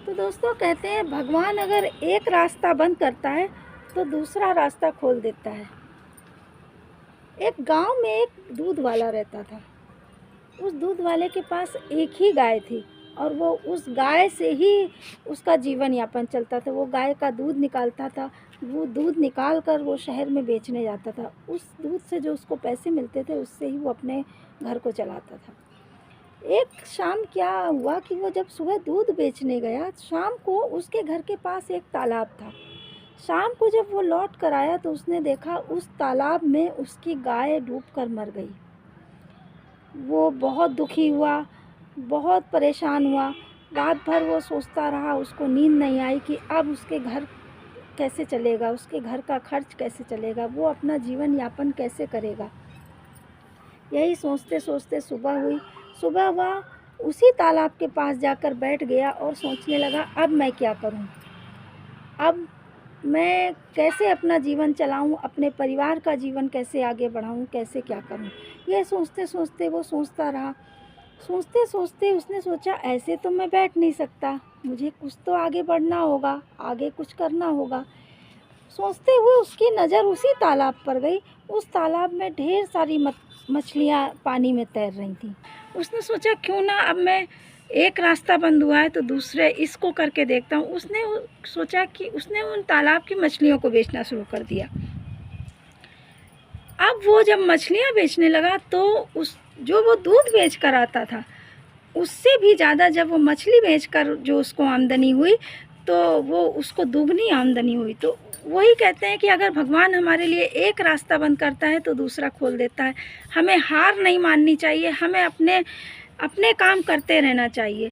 तो दोस्तों कहते हैं भगवान अगर एक रास्ता बंद करता है तो दूसरा रास्ता खोल देता है। एक गांव में एक दूध वाला रहता था। उस दूध वाले के पास एक ही गाय थी और वो उस गाय से ही उसका जीवन यापन चलता था। वो गाय का दूध निकालता था, वो दूध निकाल कर वो शहर में बेचने जाता था। उस दूध से जो उसको पैसे मिलते थे उससे ही वो अपने घर को चलाता था। एक शाम क्या हुआ कि वो जब सुबह दूध बेचने गया, शाम को उसके घर के पास एक तालाब था। शाम को जब वो लौट कर आया तो उसने देखा उस तालाब में उसकी गाय डूबकर मर गई। वो बहुत दुखी हुआ, बहुत परेशान हुआ। रात भर वो सोचता रहा, उसको नींद नहीं आई कि अब उसके घर कैसे चलेगा, उसके घर का खर्च कैसे चलेगा, वो अपना जीवन यापन कैसे करेगा। यही सोचते सोचते सुबह हुई। सुबह वह उसी तालाब के पास जाकर बैठ गया और सोचने लगा, अब मैं क्या करूं, अब मैं कैसे अपना जीवन चलाऊं, अपने परिवार का जीवन कैसे आगे बढ़ाऊं, कैसे क्या करूं। यह सोचते सोचते वो सोचता रहा। सोचते सोचते उसने सोचा, ऐसे तो मैं बैठ नहीं सकता, मुझे कुछ तो आगे बढ़ना होगा, आगे कुछ करना होगा। सोचते हुए उसकी नज़र उसी तालाब पर गई। उस तालाब में ढेर सारी मछलियाँ पानी में तैर रही थीं। उसने सोचा, क्यों ना अब मैं, एक रास्ता बंद हुआ है तो दूसरे इसको करके देखता हूँ। उसने सोचा कि उसने उन तालाब की मछलियों को बेचना शुरू कर दिया। अब वो जब मछलियाँ बेचने लगा तो वो दूध बेच कर आता था, उससे भी ज़्यादा जब वो मछली बेचकर जो उसको आमदनी हुई तो वो उसको दुगनी आमदनी हुई। तो वही कहते हैं कि अगर भगवान हमारे लिए एक रास्ता बंद करता है तो दूसरा खोल देता है। हमें हार नहीं माननी चाहिए, हमें अपने अपने काम करते रहना चाहिए।